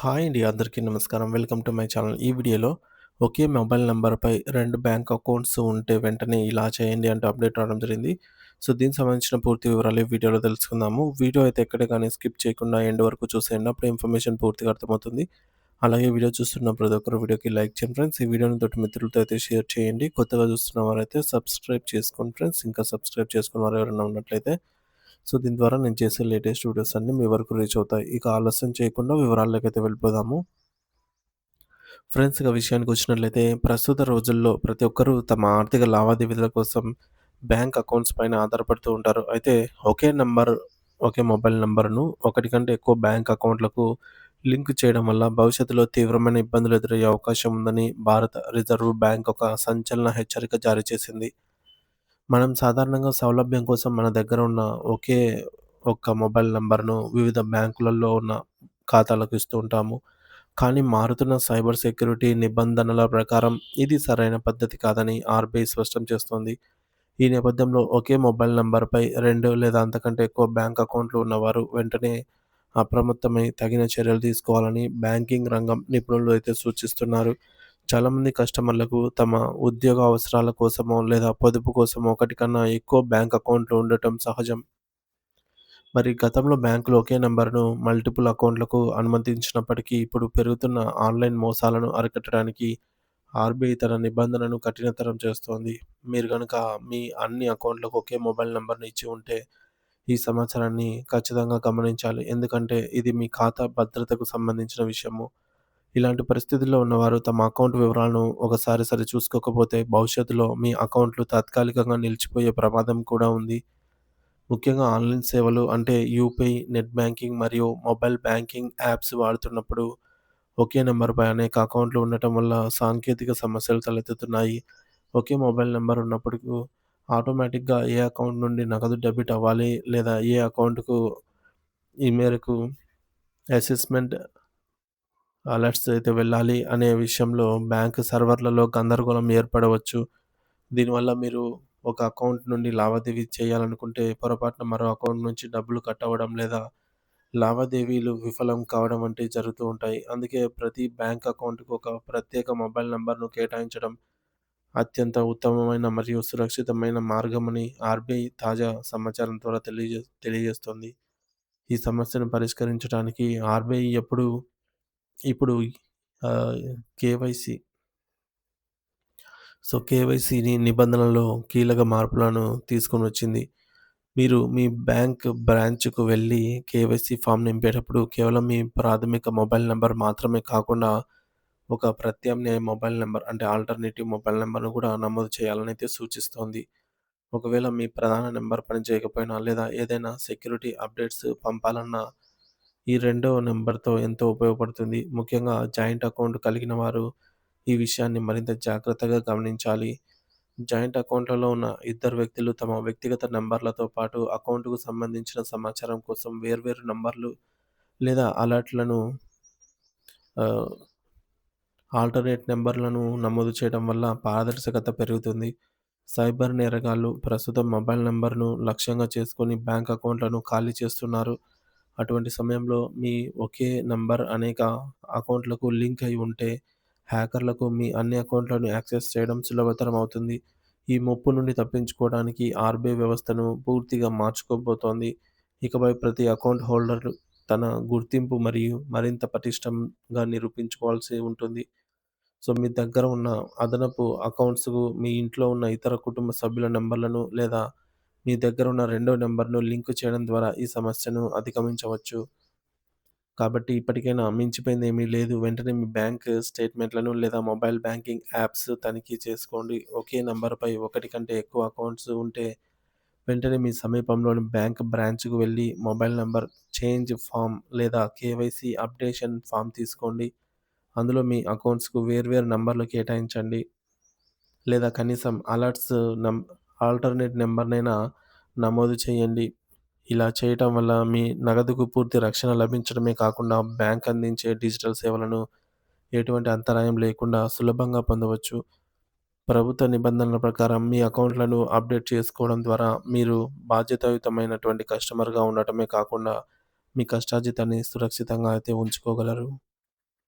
Hi అండి. అందరికీ నమస్కారం. Welcome to my channel. ఈ వీడియోలో ఒకే మొబైల్ నంబర్‌పై 2 బ్యాంక్ అకౌంట్స్ ఉంటే వెంటనే ఇలా చేయండి అంటూ అప్డేట్ రావడం జరిగింది. సో, దీనికి సంబంధించిన పూర్తి వివరాలు ఈ వీడియోలో తెలుసుకుందాము. వీడియో అయితే ఎక్కడ గాని స్కిప్ చేయకుండా ఎండ్ వరకు చూసేయండి. అప్పుడు ఇన్ఫర్మేషన్ పూర్తిగా అర్థమవుతుంది. అలాగే వీడియో చూస్తున్న ప్రతి ఒక్కరు వీడియోకి లైక్ చేయండి ఫ్రెండ్స్. ఈ వీడియోని తోటి మిత్రులతో అయితే షేర్ చేయండి. కొత్తగా చూస్తున్న వారైతే సబ్స్క్రైబ్ చేసుకోండి ఫ్రెండ్స్. ఇంకా సబ్స్క్రైబ్ చేసుకున్న వారు ఎవరైనా ఉన్నట్లయితే సో, దీని ద్వారా నేను చేసే లేటెస్ట్ వీడియోస్ అన్నీ మీ వరకు రీచ్ అవుతాయి. ఇక ఆలస్యం చేయకుండా వివరాల్లోకైతే వెళ్ళిపోదాము. ఫ్రెండ్స్ ఇక విషయానికొచ్చినట్లయితే ప్రస్తుత రోజుల్లో ప్రతి ఒక్కరు తమ ఆర్థిక లావాదేవీల కోసం బ్యాంక్ అకౌంట్స్ పైన ఆధారపడుతూ ఉంటారు. అయితే ఒకే నంబర్, ఒకే మొబైల్ నంబర్‌ను ఒకటి కంటే ఎక్కువ బ్యాంక్ అకౌంట్‌లకు లింక్ చేయడం వల్ల భవిష్యత్తులో తీవ్రమైన ఇబ్బందులు ఎదురయ్యే అవకాశం ఉందని భారత రిజర్వ్ బ్యాంక్ ఒక సంచలన హెచ్చరిక జారీ చేసింది. మనం సాధారణంగా సౌలభ్యం కోసం మన దగ్గర ఉన్న ఒకే ఒక్క మొబైల్ నంబర్‌ను వివిధ బ్యాంకులలో ఉన్న ఖాతాలకు ఇస్తూ ఉంటాము. కానీ మారుతున్న సైబర్ సెక్యూరిటీ నిబంధనల ప్రకారం ఇది సరైన పద్ధతి కాదని ఆర్‌బీఐ స్పష్టం చేస్తోంది. ఈ నేపథ్యంలో ఒకే మొబైల్ నంబర్‌పై 2 లేదా అంతకంటే ఎక్కువ బ్యాంక్ అకౌంట్‌లు ఉన్నవారు వెంటనే అప్రమత్తమై తగిన చర్యలు తీసుకోవాలని బ్యాంకింగ్ రంగం నిపుణులు అయితే సూచిస్తున్నారు. చాలామంది కస్టమర్లకు తమ ఉద్యోగ అవసరాల కోసమో లేదా పొదుపు కోసమో ఒకటి కన్నా ఎక్కువ బ్యాంక్ అకౌంట్‌లు ఉండటం సహజం. మరి గతంలో బ్యాంకులు ఒకే నంబర్‌ను మల్టిపుల్ అకౌంట్‌లకు అనుమతించినప్పటికీ ఇప్పుడు పెరుగుతున్న ఆన్‌లైన్ మోసాలను అరికట్టడానికి ఆర్‌బీఐ తన నిబంధనను కఠినతరం చేస్తోంది. మీరు గనుక మీ అన్ని అకౌంట్‌లకు ఒకే మొబైల్ నంబర్‌ని ఇచ్చి ఉంటే ఈ సమాచారాన్ని ఖచ్చితంగా గమనించాలి. ఎందుకంటే ఇది మీ ఖాతా భద్రతకు సంబంధించిన విషయము. ఇలాంటి పరిస్థితుల్లో ఉన్నవారు తమ అకౌంట్ వివరాలను ఒకసారి సరిచూసుకోకపోతే భవిష్యత్తులో మీ అకౌంట్లు తాత్కాలికంగా నిలిచిపోయే ప్రమాదం కూడా ఉంది. ముఖ్యంగా ఆన్‌లైన్ సేవలు అంటే యూపీఐ, నెట్ బ్యాంకింగ్ మరియు మొబైల్ బ్యాంకింగ్ యాప్స్ వాడుతున్నప్పుడు ఒకే నంబర్‌పై అనేక అకౌంట్‌లు ఉండటం వల్ల సాంకేతిక సమస్యలు తలెత్తుతున్నాయి. ఒకే మొబైల్ నంబర్ ఉన్నప్పటికి ఆటోమేటిక్‌గా ఏ అకౌంట్ నుండి నగదు డెబిట్ అవ్వాలి లేదా ఏ అకౌంట్‌కు ఈ మేరకు అసెస్‌మెంట్ అలర్ట్స్ అయితే వెళ్ళాలి అనే విషయంలో బ్యాంక్ సర్వర్‌లలో గందరగోళం ఏర్పడవచ్చు. దీనివల్ల మీరు ఒక అకౌంట్ నుండి లావాదేవీ చేయాలనుకుంటే పొరపాటున మరో అకౌంట్ నుంచి డబ్బులు కట్ అవ్వడం లేదా లావాదేవీలు విఫలం కావడం వంటివి జరుగుతూ ఉంటాయి. అందుకే ప్రతి బ్యాంక్ అకౌంట్‌కి ఒక ప్రత్యేక మొబైల్ నంబర్‌ను కేటాయించడం అత్యంత ఉత్తమమైన మరియు సురక్షితమైన మార్గమని ఆర్‌బీఐ తాజా సమాచారం ద్వారా తెలియజేస్తోంది. ఈ సమస్యను పరిష్కరించడానికి ఆర్‌బీఐ ఇప్పుడు ఆహ్, కేవైసీ కేవైసీని నిబంధనలలో కీలక మార్పులను తీసుకొనొచ్చింది. మీరు మీ బ్యాంక్ బ్రాంచ్‌కు వెళ్లి కేవైసీ ఫామ్ నింపేటప్పుడు కేవలం మీ ప్రాథమిక మొబైల్ నంబర్ మాత్రమే కాకుండా, ఒక ప్రత్యామ్నాయ మొబైల్ నంబర్ అంటే ఆల్టర్‌నేటివ్ మొబైల్ నంబర్‌ను కూడా నమోదు చేయాలనైతే సూచిస్తోంది. ఒకవేళ మీ ప్రధాన నంబర్ పనిచేయకపోయినా లేదా ఏదైనా సెక్యూరిటీ అప్డేట్స్ పంపాలన్నా ఈ రెండో నంబర్‌తో ఎంతో ఉపయోగపడుతుంది. ముఖ్యంగా జాయింట్ అకౌంట్ కలిగిన వారు ఈ విషయాన్ని మరింత జాగ్రత్తగా గమనించాలి. జాయింట్ అకౌంట్‌లలో ఉన్న ఇద్దరు వ్యక్తులు తమ వ్యక్తిగత నంబర్‌లతో పాటు అకౌంట్‌కు సంబంధించిన సమాచారం కోసం వేర్వేరు నంబర్‌లు లేదా అలర్ట్‌లను ఆహ్, ఆల్టర్‌నేట్ నంబర్‌లను నమోదు చేయడం వల్ల పారదర్శకత పెరుగుతుంది. సైబర్ నేరగాళ్లు ప్రస్తుతం మొబైల్ నంబర్‌ను లక్ష్యంగా చేసుకొని బ్యాంక్ అకౌంట్‌లను ఖాళీ చేస్తున్నారు. అటువంటి సమయంలో మీ ఒకే నంబర్ అనేక అకౌంట్‌లకు లింక్ అయి ఉంటే హ్యాకర్లకు మీ అన్ని అకౌంట్‌లను యాక్సెస్ చేయడం సులభతరం అవుతుంది. ఈ ముప్పు నుండి తప్పించుకోవడానికి ఆర్‌బీఐ వ్యవస్థను పూర్తిగా మార్చుకోబోతోంది. ఇకపై ప్రతి అకౌంట్ హోల్డర్ తన గుర్తింపు మరియు మరింత పటిష్టంగా నిరూపించుకోవాల్సి ఉంటుంది. మీ దగ్గర ఉన్న అదనపు అకౌంట్స్‌కు మీ ఇంట్లో ఉన్న ఇతర కుటుంబ సభ్యుల నంబర్‌లను లేదా మీ దగ్గర ఉన్న రెండో నంబర్‌ను లింక్ చేయడం ద్వారా ఈ సమస్యను అధిగమించవచ్చు. కాబట్టి ఇప్పటికైనా మించిపోయిందేమీ లేదు. వెంటనే మీ బ్యాంక్ స్టేట్‌మెంట్‌లను లేదా మొబైల్ బ్యాంకింగ్ యాప్స్ తనిఖీ చేసుకోండి. ఒకే నంబర్‌పై ఒకటి కంటే ఎక్కువ అకౌంట్స్ ఉంటే వెంటనే మీ సమీపంలోని బ్యాంక్ బ్రాంచ్‌కు వెళ్లి మొబైల్ నంబర్ చేంజ్ ఫార్మ్ లేదా కేవైసీ అప్డేషన్ ఫార్మ్ తీసుకోండి. అందులో మీ అకౌంట్స్‌కు వేర్వేరు నంబర్‌లు కేటాయించండి. లేదా కనీసం అలర్ట్స్ నం ఆల్టర్‌నేట్ నంబర్‌నైనా నమోదు చేయండి. ఇలా చేయటం వల్ల మీ నగదుకు పూర్తి రక్షణ లభించడమే కాకుండా బ్యాంక్ అందించే డిజిటల్ సేవలను ఎటువంటి అంతరాయం లేకుండా సులభంగా పొందవచ్చు. ప్రభుత్వ నిబంధనల ప్రకారం మీ అకౌంట్‌లను అప్డేట్ చేసుకోవడం ద్వారా మీరు బాధ్యతాయుతమైనటువంటి కస్టమర్‌గా ఉండటమే కాకుండా మీ కష్టార్జితాన్ని సురక్షితంగా అయితే ఉంచుకోగలరు.